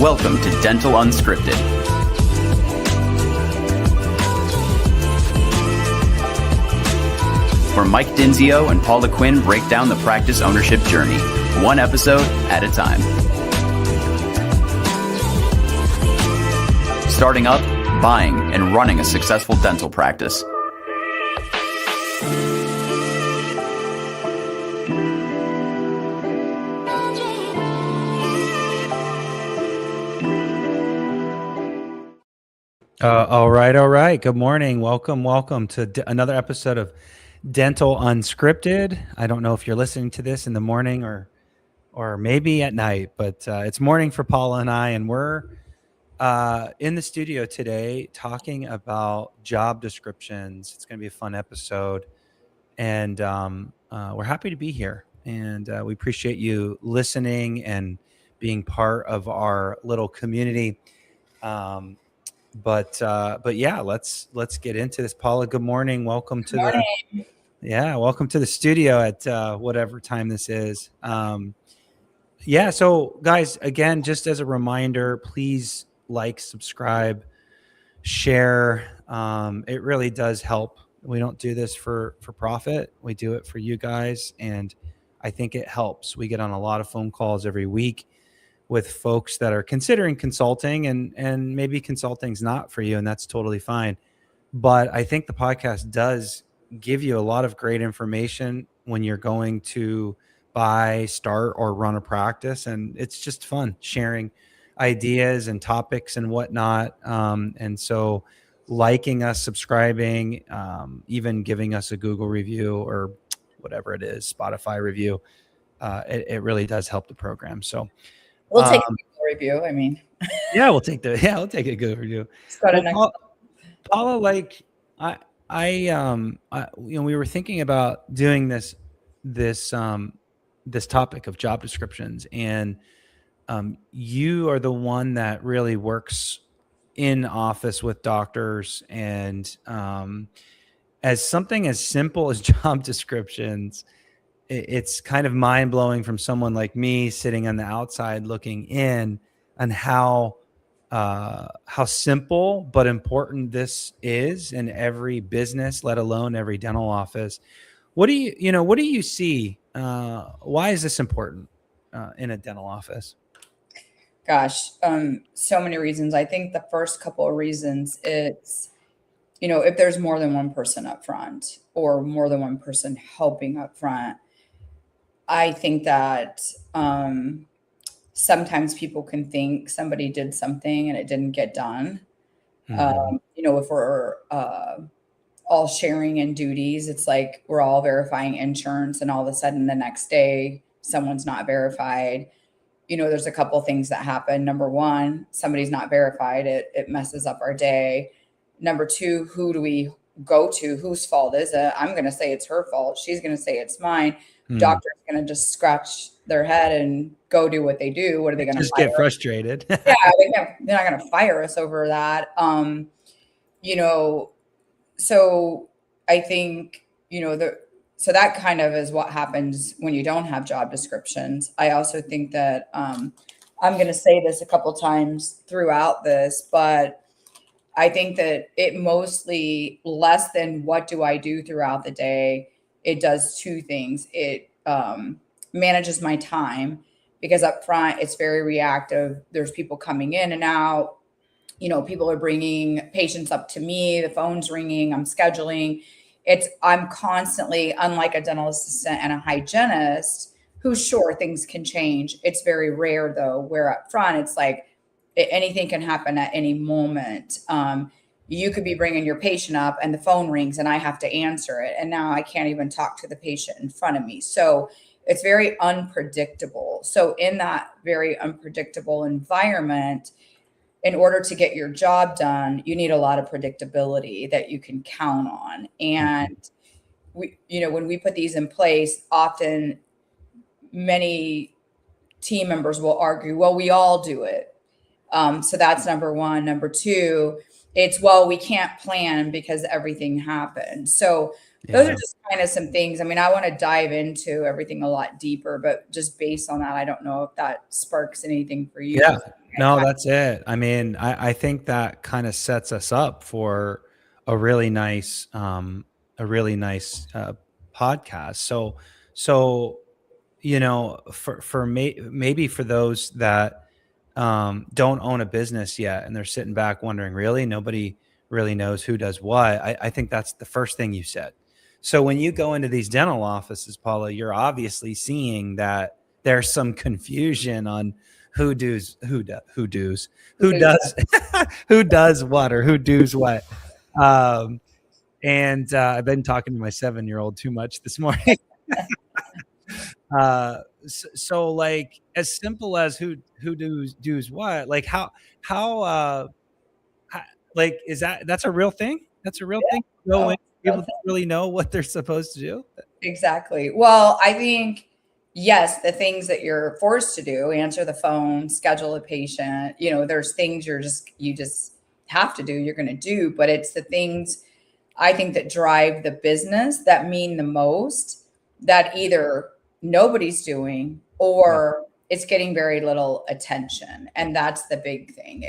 Welcome to Dental Unscripted, where Mike Dinzio and Paula Quinn break down the practice ownership journey, one episode at a time. Starting up, buying, and running a successful dental practice. All right. Good morning. Welcome to another episode of Dental Unscripted. I don't know if you're listening to this in the morning or maybe at night, but it's morning for Paula and I, and we're in the studio today talking about job descriptions. It's going to be a fun episode, and we're happy to be here, and we appreciate you listening and being part of our little community. But yeah, let's get into this. Paula, good morning. Welcome to welcome to the studio at whatever time this is. So guys, again, just as a reminder, please like, subscribe, share. It really does help. We don't do this for profit. We do it for you guys, and I think it helps. We get on a lot of phone calls every week with folks that are considering consulting, and maybe consulting's not for you, and that's totally fine. But I think the podcast does give you a lot of great information when you're going to buy, start, or run a practice. And it's just fun sharing ideas and topics and whatnot. And so liking us, subscribing, even giving us a Google review or whatever it is, Spotify review, it really does help the program. So we'll take a Google review. I mean, we'll take a good review. Paula, like we were thinking about doing this topic of job descriptions, and you are the one that really works in office with doctors, and as something as simple as job descriptions, it's kind of mind-blowing from someone like me sitting on the outside looking in, on how simple but important this is in every business, let alone every dental office. What do you see? Why is this important in a dental office? Gosh, so many reasons. I think the first couple of reasons, it's, if there's more than one person up front or more than one person helping up front, I think that sometimes people can think somebody did something and it didn't get done. Mm-hmm. If we're all sharing in duties, it's like we're all verifying insurance, and all of a sudden the next day someone's not verified. There's a couple of things that happen. Number one, somebody's not verified. It messes up our day. Number two, who do we go to? Whose fault is it? I'm going to say it's her fault. She's going to say it's mine. Doctor's going to just scratch their head and go do what they do. What are they going to just get frustrated? Yeah, they're not going to fire us over that. So I think, so that kind of is what happens when you don't have job descriptions. I also think that I'm going to say this a couple times throughout this, but I think that it mostly, less than what do I do throughout the day, it does two things. It manages my time, because up front it's very reactive. There's people coming in and out. People are bringing patients up to me. The phone's ringing. I'm scheduling. I'm constantly, unlike a dental assistant and a hygienist, who's sure things can change. It's very rare though, where up front it's like anything can happen at any moment. You could be bringing your patient up and the phone rings and I have to answer it. And now I can't even talk to the patient in front of me. So it's very unpredictable. So in that very unpredictable environment, in order to get your job done, you need a lot of predictability that you can count on. And when we put these in place, often many team members will argue, well, we all do it. So that's number one. Number two, it's, well, we can't plan because everything happens. So those are Yeah. just kind of some things. I mean, I want to dive into everything a lot deeper, but just based on that, I don't know if that sparks anything for you. Yeah. I No, kind that's it. I mean, I think that kind of sets us up for a really nice, a really nice podcast. So, maybe for those that don't own a business yet and they're sitting back wondering, really, nobody really knows who does what. I think that's the first thing you said. So when you go into these dental offices, Paula, you're obviously seeing that there's some confusion on who of, does who does what or who does what. Um, and I've been talking to my 7-year-old too much this morning. So like as simple as who does what, like how like is that's a real thing? That's a real thing. Go oh, in, people don't really know what they're supposed to do. exactly. Well, I think, yes, the things that you're forced to do, answer the phone, schedule a patient, there's things you just have to do, you're going to do, but it's the things I think that drive the business that mean the most that either nobody's doing Yeah. or it's getting very little attention. And that's the big thing.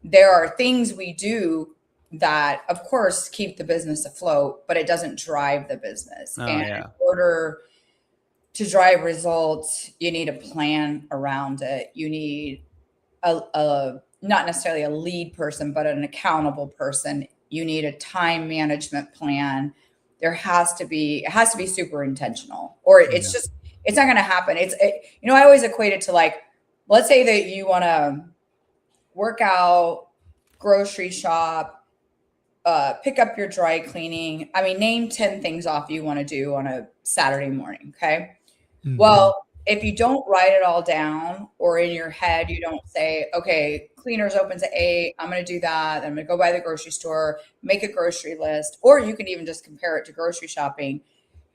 There are things we do that of course keep the business afloat, but it doesn't drive the business. Oh And yeah. in order to drive results, you need a plan around it. You need a not necessarily a lead person, but an accountable person. You need a time management plan. It has to be super intentional, or Yeah. it's not going to happen. I always equate it to, like, let's say that you want to work out, grocery shop, pick up your dry cleaning. I mean, name 10 things off you want to do on a Saturday morning. Okay. Mhm. Well, if you don't write it all down, or in your head, you don't say, okay, cleaners opens at 8, I'm going to do that. I'm going to go by the grocery store, make a grocery list, or you can even just compare it to grocery shopping.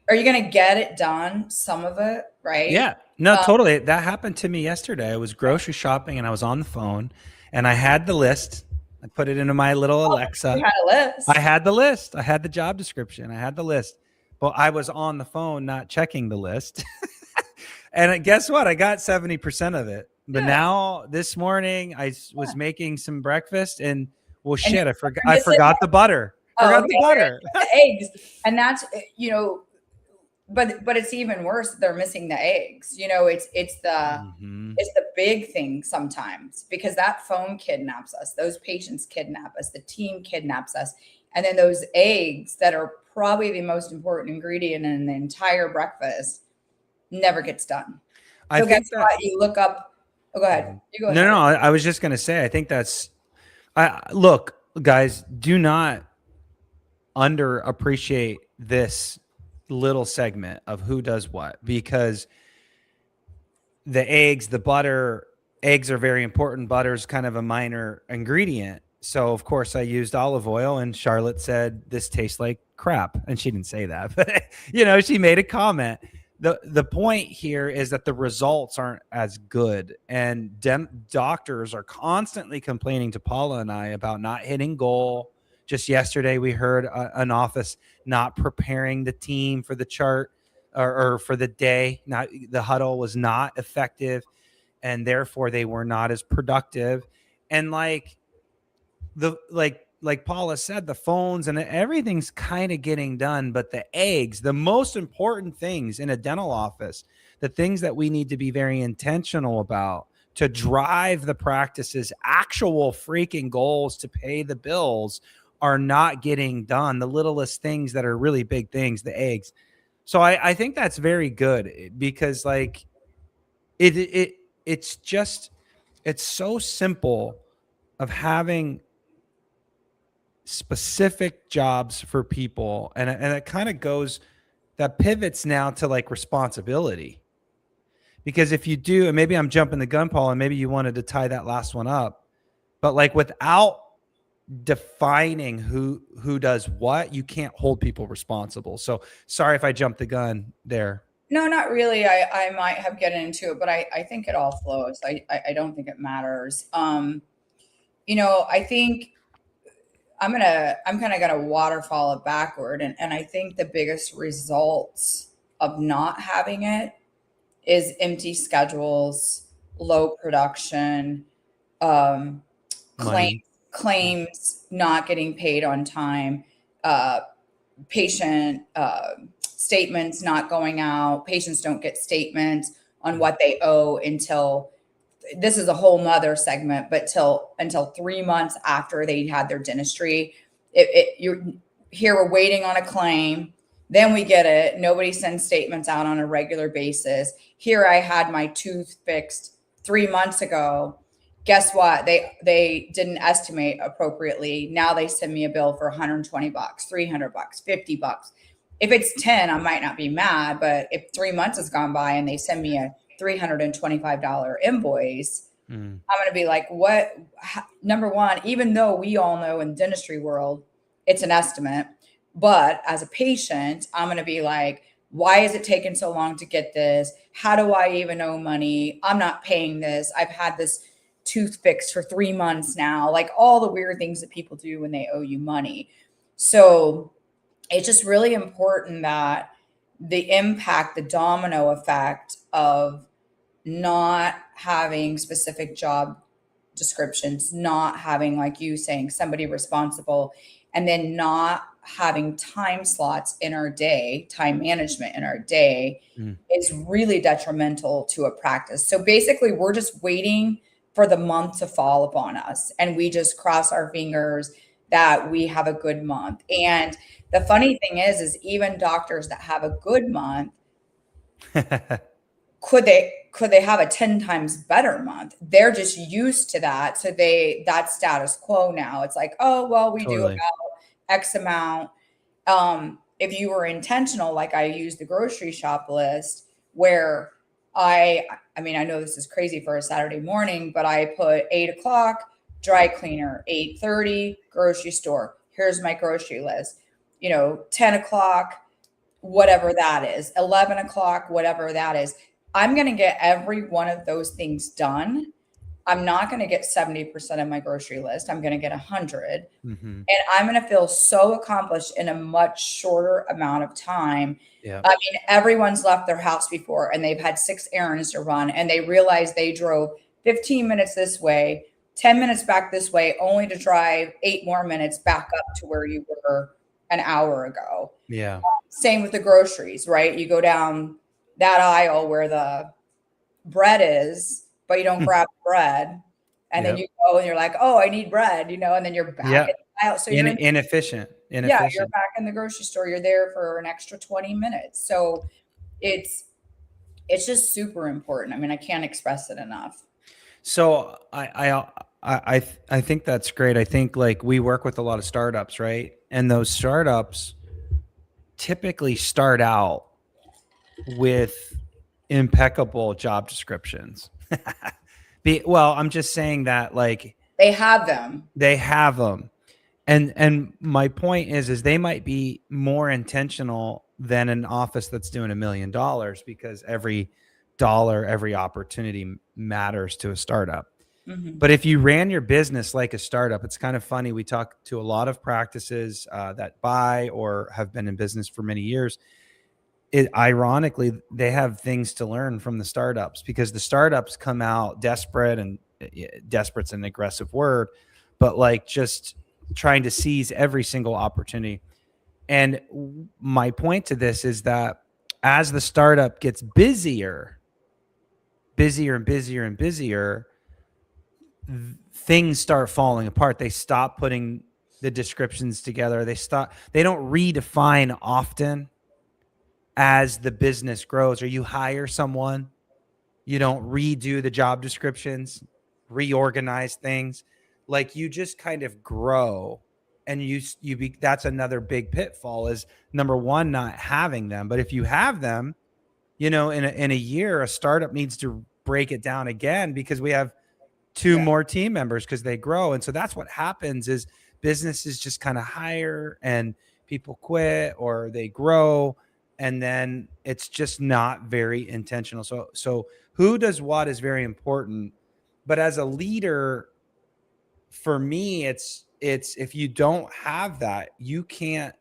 Are you going to get it done? Some of it, right? Yeah, no, totally. That happened to me yesterday. I was grocery shopping and I was on the phone and I had the list. I put it into my little Alexa. You had a list. I had the list. I had the job description. I had the list. But I was on the phone not checking the list. And guess what? I got 70% of it. But now this morning I was making some breakfast and shit, I forgot the butter. Forgot the butter. The eggs. And that's, but it's even worse. They're missing the eggs. It's the big thing sometimes, because that phone kidnaps us. Those patients kidnap us. The team kidnaps us. And then those eggs that are probably the most important ingredient in the entire breakfast never gets done. So guess what? You look up. Oh, go ahead. You go ahead. No. I was just going to say, I think look, guys, do not underappreciate this little segment of who does what, because the eggs, the butter, eggs are very important. Butter is kind of a minor ingredient. So of course I used olive oil, and Charlotte said, this tastes like crap. And she didn't say that, but she made a comment. The point here is that the results aren't as good, and doctors are constantly complaining to Paula and I about not hitting goal. Just yesterday, we heard an office not preparing the team for the chart or for the day. The huddle was not effective, and therefore they were not as productive. And like Paula said, the phones and everything's kind of getting done, but the eggs, the most important things in a dental office, the things that we need to be very intentional about to drive the practice's actual freaking goals to pay the bills, are not getting done. The littlest things that are really big things, the eggs. So I think that's very good, because like it's so simple of having specific jobs for people, and it kind of that pivots now to like responsibility, because if you do, and maybe I'm jumping the gun, Paul, and maybe you wanted to tie that last one up, but like without defining who does what, you can't hold people responsible. So sorry if I jumped the gun there. No, not really. I might have gotten into it, but I think it all flows. I don't think it matters. I think I'm kind of gonna waterfall it backward, and I think the biggest results of not having it is empty schedules, low production, um, claims Money. claims not getting paid on time, uh, patient statements not going out. Patients don't get statements on what they owe until, this is a whole nother segment, but until 3 months after they had their dentistry. You're here, we're waiting on a claim, then we get it. Nobody sends statements out on a regular basis. Here, I had my tooth fixed 3 months ago. Guess what? They didn't estimate appropriately. Now they send me a bill for $120, $300, $50. If it's 10, I might not be mad, but if 3 months has gone by and they send me a $325 invoice, I'm going to be like, what? Number one, even though we all know in dentistry world, it's an estimate, but as a patient, I'm going to be like, why is it taking so long to get this? How do I even owe money? I'm not paying this. I've had this tooth fixed for 3 months now. Like all the weird things that people do when they owe you money. So it's just really important that the impact, the domino effect of not having specific job descriptions, not having, like you saying, somebody responsible, and then not having time slots in our day, time management in our day is really detrimental to a practice. So basically, we're just waiting for the month to fall upon us, and we just cross our fingers that we have a good month. And the funny thing is even doctors that have a good month, could they have a 10 times better month? They're just used to that. So that's status quo now. It's like, oh, well, we do about X amount. If you were intentional, like I use the grocery shop list where I mean, I know this is crazy for a Saturday morning, but I put 8 o'clock dry cleaner, 8:30 grocery store. Here's my grocery list. 10 o'clock, whatever that is, 11 o'clock, whatever that is. I'm going to get every one of those things done. I'm not going to get 70% of my grocery list. I'm going to get 100. And I'm going to feel so accomplished in a much shorter amount of time. Yeah. I mean, everyone's left their house before and they've had 6 errands to run and they realize they drove 15 minutes this way, 10 minutes back this way, only to drive 8 more minutes back up to where you were an hour ago. Yeah. Same with the groceries, right? You go down that aisle where the bread is, but you don't grab bread. And then you go and you're like, oh, I need bread, and then you're back in the aisle. So you're inefficient. Yeah, you're back in the grocery store. You're there for an extra 20 minutes. So it's just super important. I mean, I can't express it enough. So I think that's great. I think like we work with a lot of startups, right? And those startups typically start out with impeccable job descriptions. Well, I'm just saying that like they have them. And my point is they might be more intentional than an office that's doing $1 million because every dollar, every opportunity matters to a startup. But if you ran your business like a startup, it's kind of funny. We talk to a lot of practices that buy or have been in business for many years. Ironically, they have things to learn from the startups because the startups come out desperate, and desperate's an aggressive word, but like just trying to seize every single opportunity. And my point to this is that as the startup gets busier and busier, things start falling apart. They stop putting the descriptions together. They don't redefine often as the business grows, or you hire someone, you don't redo the job descriptions, reorganize things. Like you just kind of grow, and that's another big pitfall is number one, not having them. But if you have them, in a year, a startup needs to break it down again because we have 2 more team members because they grow. And so that's what happens is businesses just kind of hire and people quit or they grow. And then it's just not very intentional. So who does what is very important. But as a leader, for me, it's if you don't have that, you can't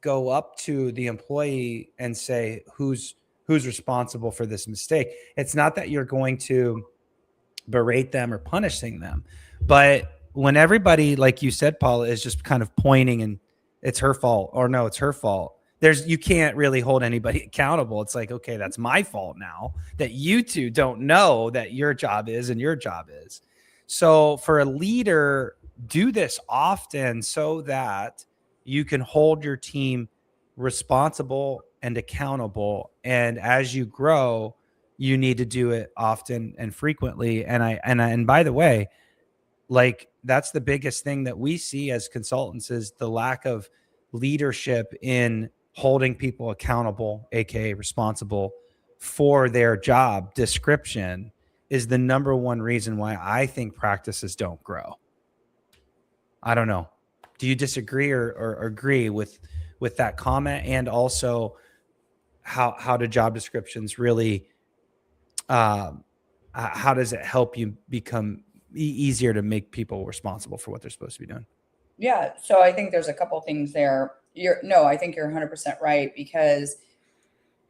go up to the employee and say who's responsible for this mistake. It's not that you're going to berate them or punishing them, but when everybody, like you said, Paula, is just kind of pointing and it's her fault, or no, it's her fault, you can't really hold anybody accountable. It's like, okay, that's my fault now that you two don't know that your job is and your job is. So for a leader, do this often so that you can hold your team responsible and accountable. And as you grow, you need to do it often and frequently. And by the way, like, that's the biggest thing that we see as consultants is the lack of leadership in holding people accountable, aka responsible for their job description, is the number one reason why I think practices don't grow. I don't know. Do you disagree or agree with that comment? And also how do job descriptions really, how does it help you become easier to make people responsible for what they're supposed to be doing? Yeah. So I think there's a couple things there. I think you're 100% right, because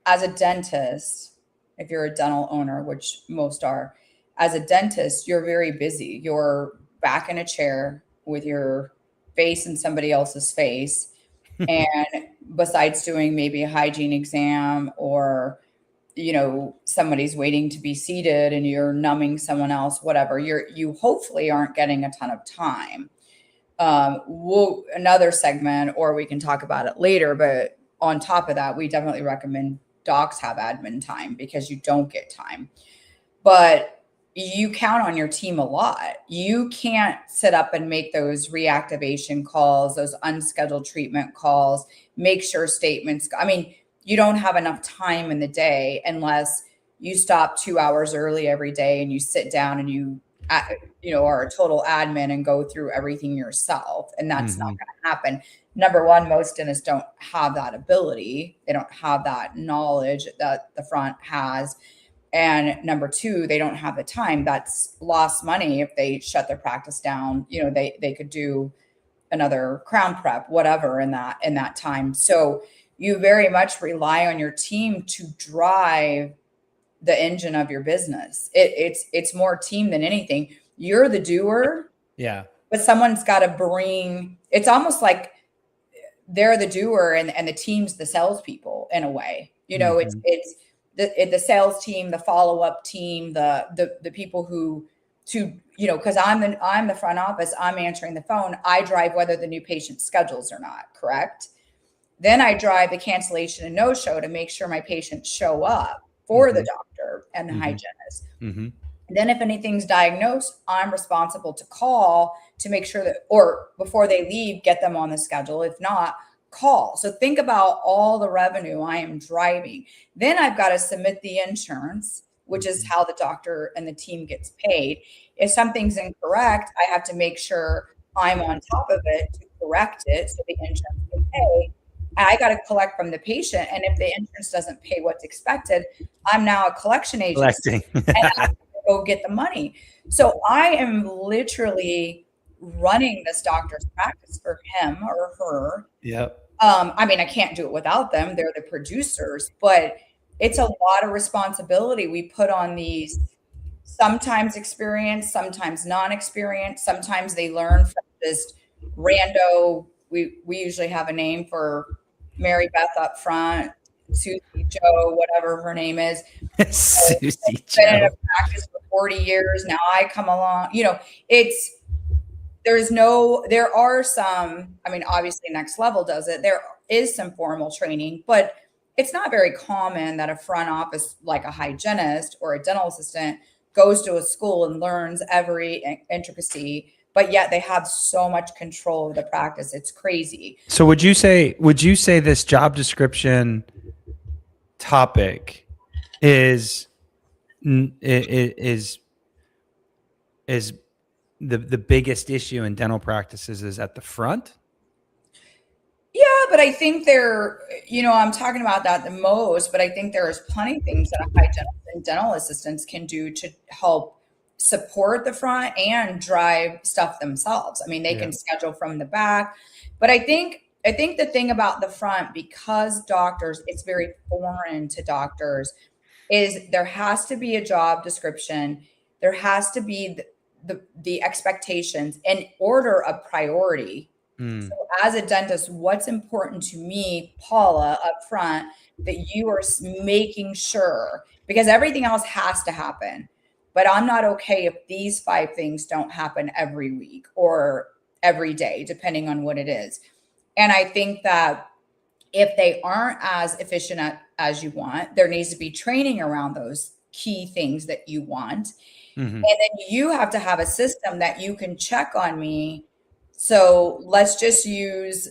as a dentist, if you're a dental owner, which most are, as a dentist, you're very busy. You're back in a chair with your face in somebody else's face. And besides doing maybe a hygiene exam, or, somebody's waiting to be seated and you're numbing someone else, whatever, you hopefully aren't getting a ton of time. Another segment, or we can talk about it later, but on top of that, we definitely recommend docs have admin time, because you don't get time, but you count on your team a lot. You can't sit up and make those reactivation calls, those unscheduled treatment calls, make sure statements. I mean, you don't have enough time in the day unless you stop 2 hours early every day and you sit down and you are a total admin and go through everything yourself. And that's not going to happen. Number one, most dentists don't have that ability. They don't have that knowledge that the front has. And number two, they don't have the time. That's lost money. If they shut their practice down, they could do another crown prep, whatever, in that time. So you very much rely on your team to drive the engine of your business. It's more team than anything. You're the doer. Yeah. But someone's got to bring, it's almost like they're the doer and the team's the salespeople in a way. It's the sales team, the follow-up team, the people because I'm the front office, I'm answering the phone. I drive whether the new patient schedules or not, correct? Then I drive the cancellation and no-show to make sure my patients show up for the doctor and the hygienist. Then if anything's diagnosed, I'm responsible to call to make sure that, or before they leave, get them on the schedule. If not, call. So think about all the revenue I am driving. Then I've got to submit the insurance, which is how the doctor and the team gets paid. If something's incorrect, I have to make sure I'm on top of it to correct it so the insurance can pay. I got to collect from the patient. And if the insurance doesn't pay what's expected, I'm now a collection agent. And I have to go get the money. So I am literally running this doctor's practice for him or her. Yep. I mean, I can't do it without them. They're the producers, but it's a lot of responsibility we put on these, sometimes experienced, sometimes non-experienced. Sometimes they learn from just rando. We usually have a name for Mary Beth up front, Susie Joe, whatever her name is. Susie Joe. Been in a practice for 40 years. Now I come along, there are some, I mean, obviously Next Level does it. There is some formal training, but it's not very common that a front office, like a hygienist or a dental assistant, goes to a school and learns every intricacy, but yet they have so much control of the practice. It's crazy. So would you say this job description topic is the biggest issue in dental practices is at the front? Yeah, but I think I'm talking about that the most, but I think there's plenty of things that a hygienist and dental assistants can do to help support the front and drive stuff themselves. I mean, they Yeah. can schedule from the back, but I think the thing about the front, because doctors, it's very foreign to doctors, is there has to be a job description. There has to be the expectations in order of priority. Mm. So as a dentist, what's important to me, Paula, up front, that you are making sure, because everything else has to happen. But I'm not okay if these 5 things don't happen every week or every day, depending on what it is. And I think that if they aren't as efficient as you want, there needs to be training around those key things that you want. Mm-hmm. And then you have to have a system that you can check on me. So let's just use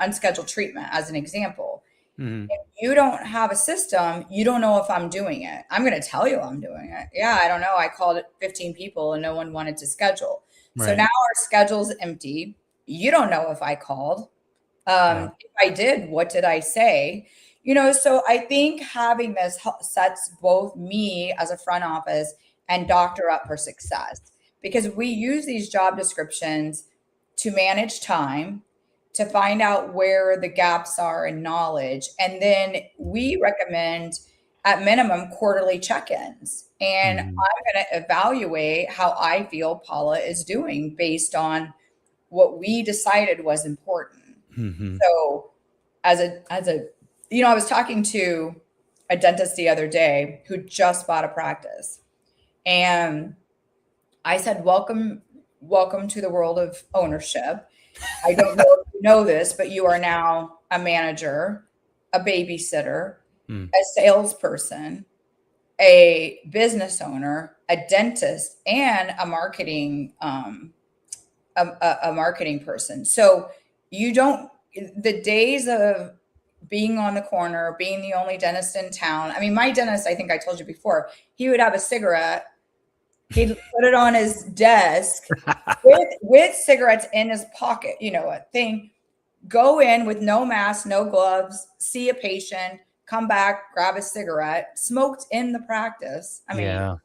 unscheduled treatment as an example. Mm-hmm. If you don't have a system, you don't know if I'm doing it. I'm going to tell you I'm doing it. Yeah, I don't know. I called 15 people and no one wanted to schedule. So Right. now our schedule's empty. You don't know if I called. If I did, what did I say? So I think having this sets both me as a front office and doctor up for success, because we use these job descriptions to manage time, to find out where the gaps are in knowledge. And then we recommend at minimum quarterly check-ins. And Mhm. I'm going to evaluate how I feel Paula is doing based on what we decided was important. Mm-hmm. So I was talking to a dentist the other day who just bought a practice. And I said, welcome to the world of ownership. I don't know if you know this, but you are now a manager, a babysitter, a salesperson, a business owner, a dentist, and a marketing a marketing person. So the days of being on the corner, being the only dentist in town. I mean, my dentist, I think I told you before, he would have a cigarette. He'd put it on his desk with cigarettes in his pocket, a thing, go in with no mask, no gloves, see a patient, come back, grab a cigarette, smoked in the practice. I mean, Yeah.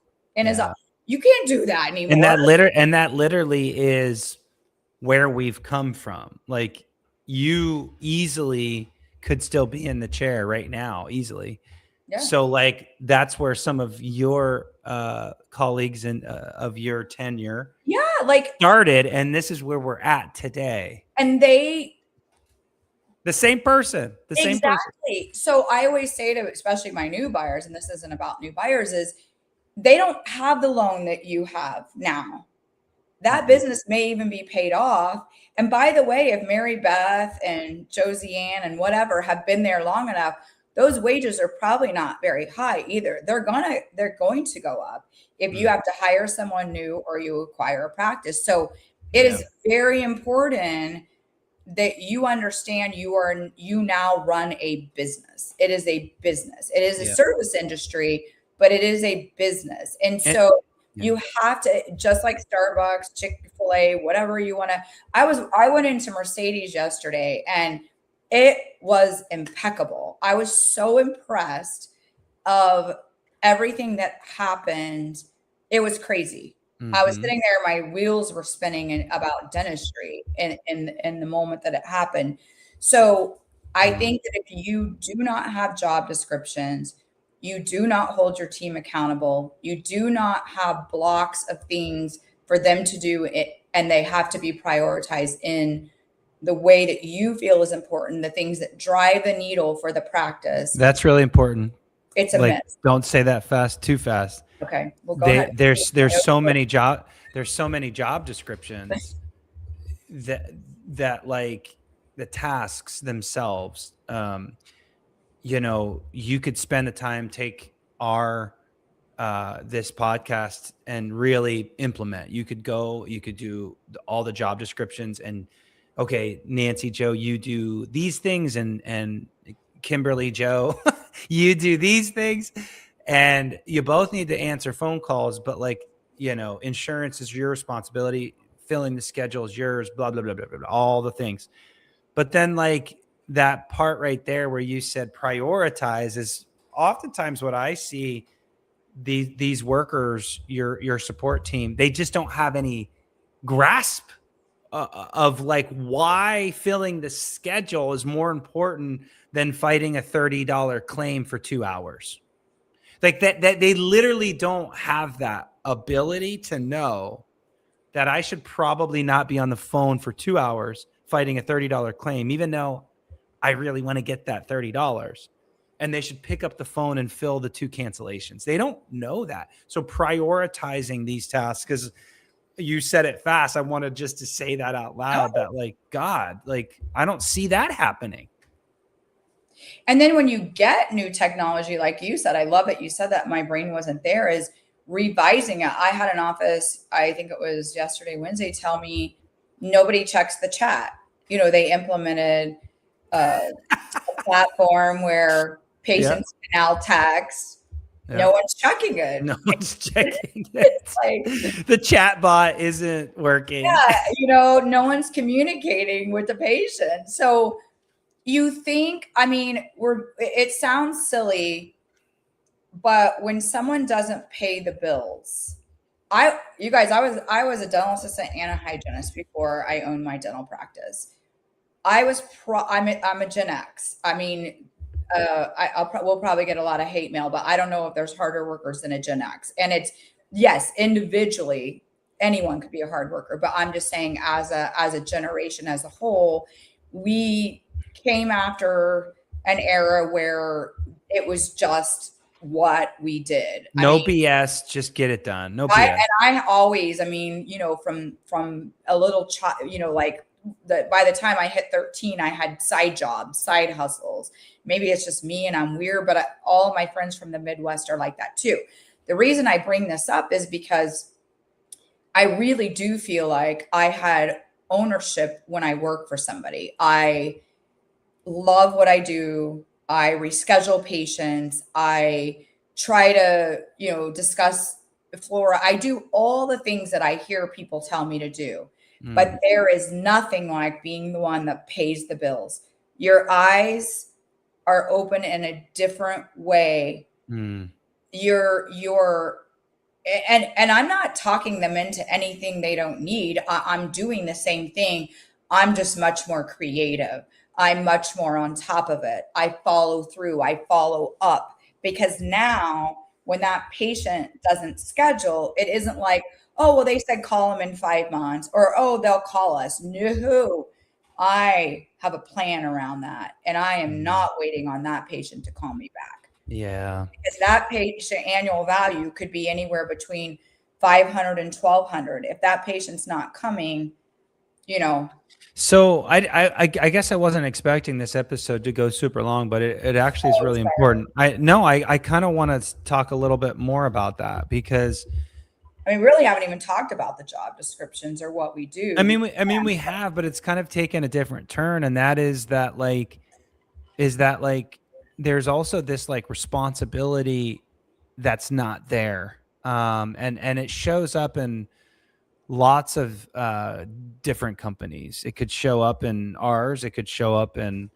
you can't do that anymore. And that literally is where we've come from. Like, you easily could still be in the chair right now, easily. Yeah. So like, that's where some of your colleagues and of your tenure started, and this is where we're at today. And the same person. Exactly. So I always say to especially my new buyers, and this isn't about new buyers, is they don't have the loan that you have now. That business may even be paid off. And by the way, if Mary Beth and Josie Ann and whatever have been there long enough, those wages are probably not very high either. They're going to go up if you have to hire someone new or you acquire a practice. So it is very important that you understand you now run a business. It is a business. It is a service industry, but it is a business. And so you have to, just like Starbucks, Chick-fil-A, whatever you want to. I went into Mercedes yesterday and it was impeccable. I was so impressed of everything that happened. It was crazy. I was sitting there, my wheels were spinning about dentistry in the moment that it happened. So I think that if you do not have job descriptions, you do not hold your team accountable, you do not have blocks of things for them to do it, and they have to be prioritized in the way that you feel is important, the things that drive the needle for the practice. That's really important. It's a myth. Don't say that too fast. Okay. Well, go ahead. There's so many job descriptions that like the tasks themselves, you could spend the time, take this podcast and really implement. You could do all the job descriptions and, okay, Nancy, Joe, you do these things, and Kimberly, Joe, you do these things, and you both need to answer phone calls, but insurance is your responsibility, filling the schedule is yours, blah, blah, blah, blah, blah, all the things. But then that part right there where you said prioritize is oftentimes what I see these workers, your support team, they just don't have any grasp of like why filling the schedule is more important than fighting a $30 claim for 2 hours. Like that they literally don't have that ability to know that I should probably not be on the phone for 2 hours fighting a $30 claim, even though I really want to get that $30. And they should pick up the phone and fill the 2 cancellations. They don't know that. So prioritizing these tasks, because you said it fast. I wanted just to say that out loud, that like, God, like I don't see that happening. And then when you get new technology, like you said, I love it. You said that my brain wasn't there, is revising it. I had an office, I think it was yesterday, Wednesday, tell me nobody checks the chat. You know, they implemented a platform where patients can now text. Yeah. No one's checking it. No one's checking it. Like, the chat bot isn't working. yeah, you know, no one's communicating with the patient. So you think, I mean, it sounds silly, but when someone doesn't pay the bills, I was a dental assistant and a hygienist before I owned my dental practice. I'm a Gen X. I mean, we'll probably get a lot of hate mail, but I don't know if there's harder workers than a Gen X. And it's, yes, individually, anyone could be a hard worker, but I'm just saying as a generation as a whole, we came after an era where it was just what we did. No BS, just get it done. No BS. And I always, I mean, you know, from a little child, you know, like by the time I hit 13, I had side jobs, side hustles. Maybe it's just me and I'm weird, but all my friends from the Midwest are like that too. The reason I bring this up is because I really do feel like I had ownership when I work for somebody. I love what I do. I reschedule patients. I try to, you know, discuss flora. I do all the things that I hear people tell me to do. But there is nothing like being the one that pays the bills. Your eyes are open in a different way. And I'm not talking them into anything they don't need. I'm doing the same thing. I'm just much more creative. I'm much more on top of it. I follow through. I follow up, because now when that patient doesn't schedule, it isn't like, oh, well, they said call them in 5 months, or, oh, they'll call us. No, I have a plan around that. And I am not waiting on that patient to call me back. Yeah. Because that patient annual value could be anywhere between $500 and $1,200. If that patient's not coming, you know. So I guess I wasn't expecting this episode to go super long, but it actually is really important. I kind of want to talk a little bit more about that, because I mean, really haven't even talked about the job descriptions or what we do. I mean, we have, but it's kind of taken a different turn. And that is that there's also this like responsibility that's not there. And it shows up in lots of different companies. It could show up in ours. It could show up in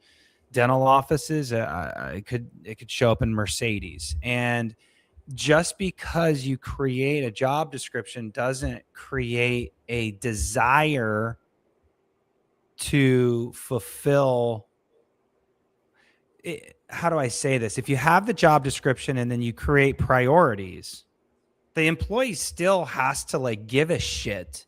dental offices. It could show up in Mercedes. And just because you create a job description doesn't create a desire to fulfill it. How do I say this? If you have the job description and then you create priorities, the employee still has to like give a shit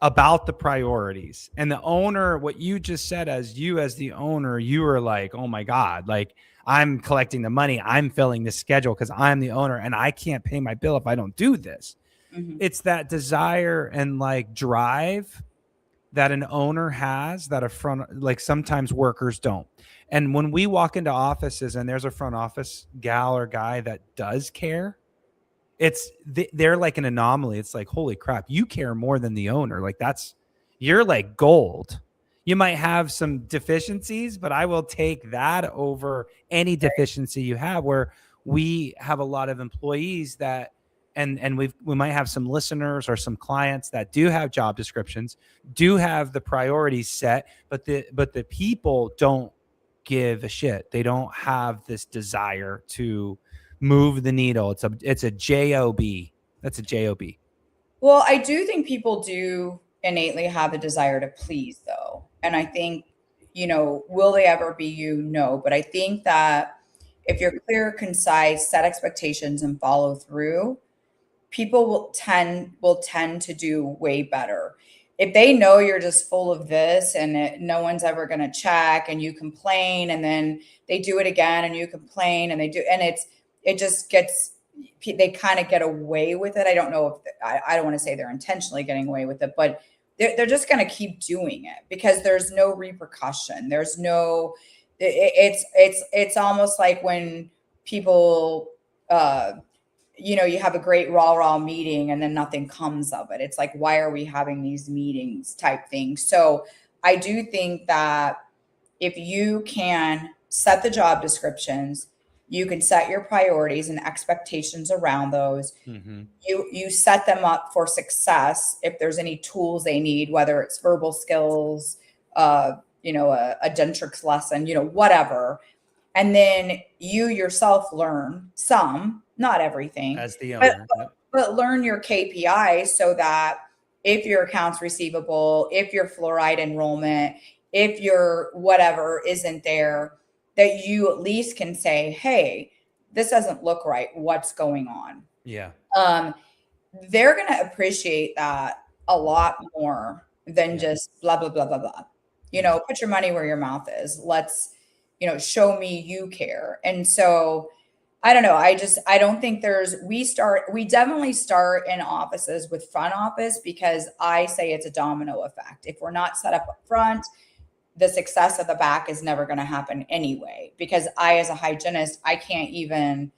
about the priorities. And the owner, what you just said, as the owner, you were like, oh my God, like I'm collecting the money. I'm filling the schedule because I'm the owner and I can't pay my bill if I don't do this. It's that desire and like drive that an owner has that like sometimes workers don't. And when we walk into offices and there's a front office gal or guy that does care, they're like an anomaly. It's like, holy crap, you care more than the owner. Like you're like gold. You might have some deficiencies, but I will take that over any deficiency you have. Where we have a lot of employees that, and we might have some listeners or some clients that do have job descriptions, do have the priorities set, but the people don't give a shit. They don't have this desire to move the needle. It's a job. That's a job. Well, I do think people do innately have a desire to please, though. And I think, will they ever be you? No. But I think that if you're clear, concise, set expectations, and follow through, people will tend to do way better. If they know you're just full of this and no one's ever going to check, and you complain, and then they do it again and you complain, and it just gets, they kind of get away with it. I don't know if I don't want to say they're intentionally getting away with it, but they're just going to keep doing it because there's no repercussion. There's no, it's almost like when people, you have a great raw meeting and then nothing comes of it. It's like, why are we having these meetings type thing? So I do think that if you can set the job descriptions, you can set your priorities and expectations around those. Mm-hmm. You set them up for success. If there's any tools they need, whether it's verbal skills, a Dentrix lesson, whatever. And then you yourself learn some, not everything, as the owner, but learn your KPIs so that if your accounts receivable, if your fluoride enrollment, if your whatever isn't there, that you at least can say, hey, this doesn't look right. What's going on? Yeah. They're going to appreciate that a lot more than just blah, blah, blah, blah, blah. Put your money where your mouth is. Let's, show me you care. And so I don't know. I don't think we definitely start in offices with front office, because I say it's a domino effect. If we're not set up front, the success of the back is never going to happen anyway, because I, as a hygienist, I can't even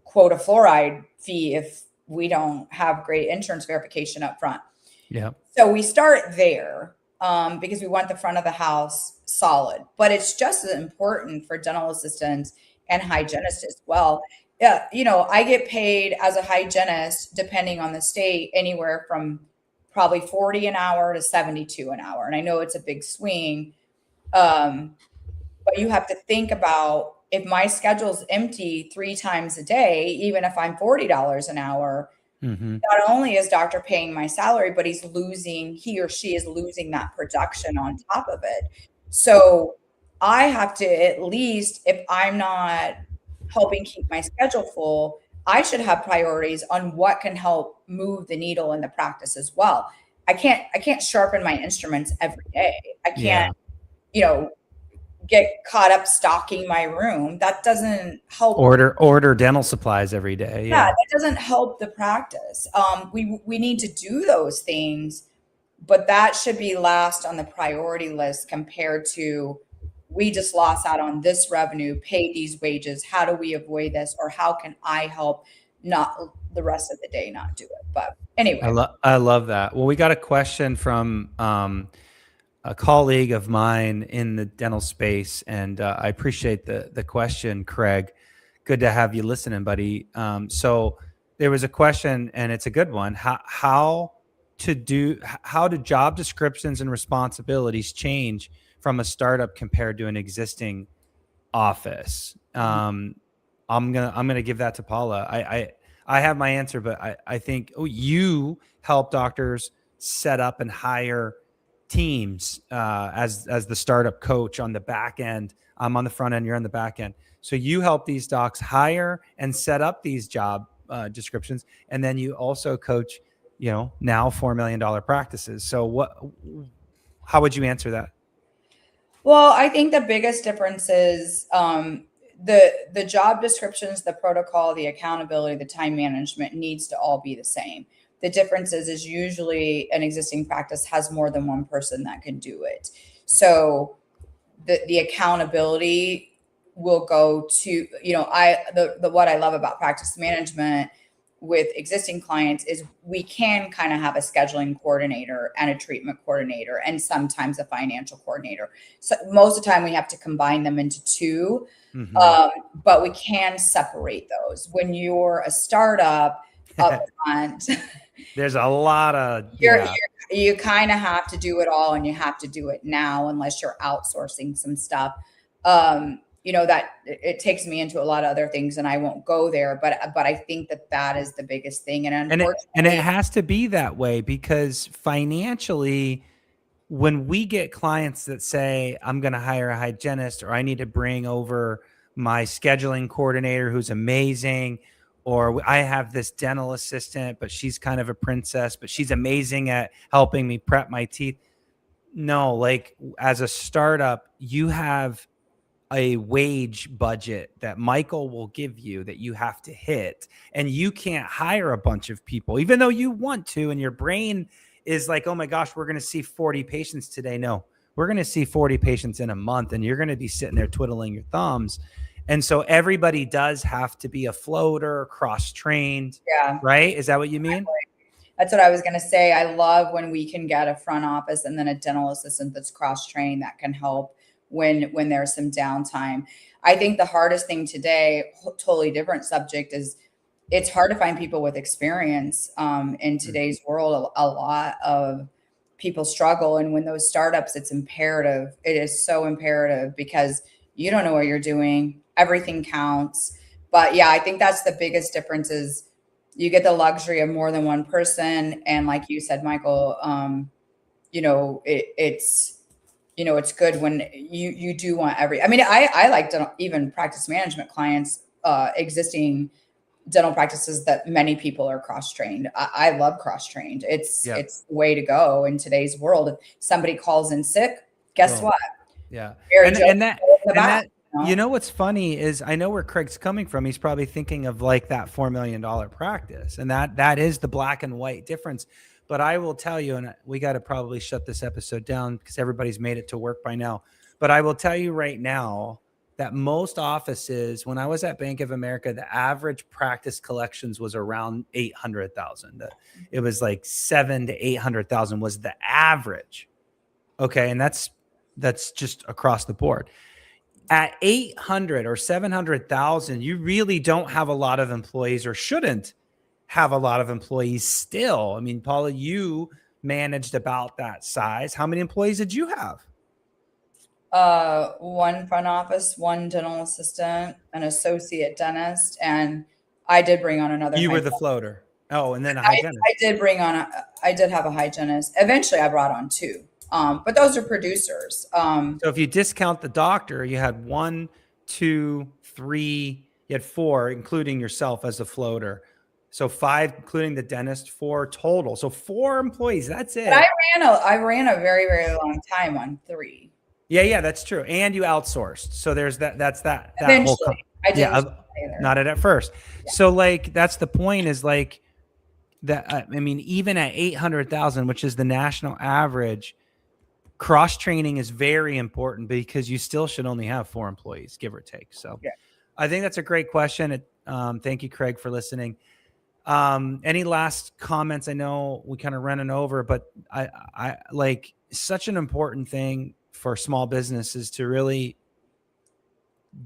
quote a fluoride fee if we don't have great insurance verification up front. Yeah. So we start there because we want the front of the house solid, but it's just as important for dental assistants and hygienists as well. Yeah. I get paid as a hygienist, depending on the state, anywhere from probably 40 an hour to 72 an hour. And I know it's a big swing. But you have to think about, if my schedule's empty 3 times a day, even if I'm $40 an hour, mm-hmm. not only is doctor paying my salary, but he or she is losing that production on top of it. So I have to, at least if I'm not helping keep my schedule full, I should have priorities on what can help move the needle in the practice as well. I can't sharpen my instruments every day. I can't, get caught up stocking my room. That doesn't help. Order dental supplies every day. Yeah, that doesn't help the practice. We need to do those things, but that should be last on the priority list compared to, we just lost out on this revenue, pay these wages. How do we avoid this? Or how can I help not the rest of the day not do it? But anyway. I love that. Well, we got a question from a colleague of mine in the dental space, and I appreciate the question, Craig. Good to have you listening, buddy. So there was a question, and it's a good one. How do job descriptions and responsibilities change from a startup compared to an existing office? I'm gonna give that to Paula. I have my answer, but I think you help doctors set up and hire teams as the startup coach on the back end. I'm on the front end, you're on the back end. So you help these docs hire and set up these job descriptions, and then you also coach, now $4 million practices. So how would you answer that? Well, I think the biggest difference is the job descriptions, the protocol, the accountability, the time management needs to all be the same. The difference is usually an existing practice has more than one person that can do it. So the accountability will go to, what I love about practice management with existing clients is we can kind of have a scheduling coordinator and a treatment coordinator and sometimes a financial coordinator. So most of the time we have to combine them into two, but we can separate those. When you're a startup up front, there's a lot of, you kind of have to do it all, and you have to do it now unless you're outsourcing some stuff. that it takes me into a lot of other things, and I won't go there. But I think that is the biggest thing. And unfortunately, and it has to be that way, because financially, when we get clients that say, I'm going to hire a hygienist, or I need to bring over my scheduling coordinator who's amazing, or I have this dental assistant, but she's kind of a princess, but she's amazing at helping me prep my teeth. No, like as a startup, you have a wage budget that Michael will give you that you have to hit, and you can't hire a bunch of people, even though you want to, and your brain is like, oh my gosh, we're going to see 40 patients today. No, we're going to see 40 patients in a month, and you're going to be sitting there twiddling your thumbs. And so everybody does have to be a floater, cross-trained. Yeah. Right? Is that what you mean? That's what I was going to say. I love when we can get a front office and then a dental assistant that's cross-trained that can help when there's some downtime. I think the hardest thing today, totally different subject, is it's hard to find people with experience in today's world. A lot of people struggle. And when those startups, it's imperative. It is so imperative, because you don't know what you're doing. Everything counts. But yeah, I think that's the biggest difference, is you get the luxury of more than one person. And like you said, Michael, it's good when you do want I like to even practice management clients, existing dental practices that many people are cross-trained. I love cross-trained. It's the way to go in today's world. If somebody calls in sick, guess what? Yeah. And that what's funny is, I know where Craig's coming from. He's probably thinking of like that $4 million practice, and that is the black and white difference. But I will tell you, and we got to probably shut this episode down because everybody's made it to work by now. But I will tell you right now that most offices, when I was at Bank of America, the average practice collections was around 800,000. It was like 700,000 to 800,000 was the average. Okay, and that's just across the board. At 800 or 700,000, you really don't have a lot of employees, or shouldn't have a lot of employees still. I mean, Paula, you managed about that size. How many employees did you have? One front office, one dental assistant, an associate dentist, and I did bring on another. You were the floater. Oh, and then a hygienist. I did have a hygienist. Eventually I brought on two. But those are producers. So if you discount the doctor, you had 1, 2, 3, you had 4, including yourself as a floater. So 5, including the dentist, 4 total. So 4 employees. That's it. But I ran a very, very long time on 3. Yeah, that's true. And you outsourced. So there's that. That's that. Eventually, whole I didn't. Not at first. Yeah. So like, that's the point, is like that. I mean, even at 800,000, which is the national average, cross training is very important, because you still should only have 4 employees, give or take. So yeah. I think that's a great question. Thank you, Craig, for listening. Any last comments? I know we kind of running over, but I like, such an important thing for small businesses to really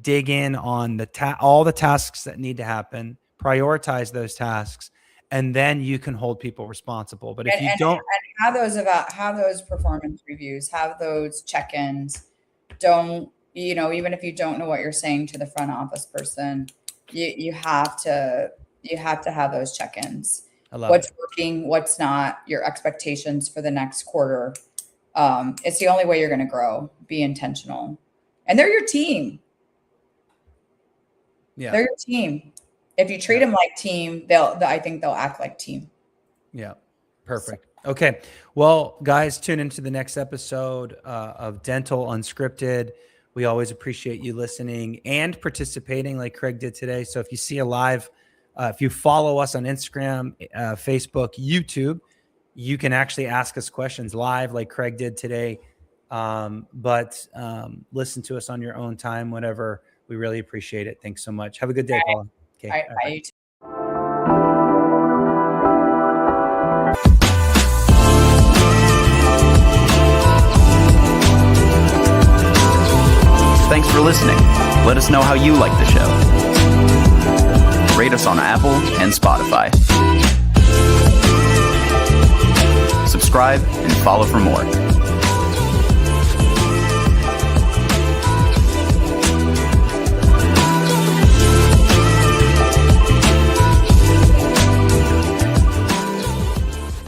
dig in on all the tasks that need to happen, prioritize those tasks, and then you can hold people responsible. But if you don't, and have those performance reviews, have those check-ins. Don't, even if you don't know what you're saying to the front office person, you have to have those check-ins. What's working, what's not, your expectations for the next quarter. It's the only way you're going to grow. Be intentional. And they're your team. Yeah. They're your team. If you treat them like team, I think they'll act like team. Yeah. Perfect. Okay. Well, guys, tune into the next episode of Dental Unscripted. We always appreciate you listening and participating like Craig did today. So if you see a live, if you follow us on Instagram, Facebook, YouTube, you can actually ask us questions live like Craig did today. But listen to us on your own time, whatever. We really appreciate it. Thanks so much. Have a good day, Paula. Okay. All right. Bye. Thanks for listening. Let us know how you like the show. Rate us on Apple and Spotify. Subscribe and follow for more.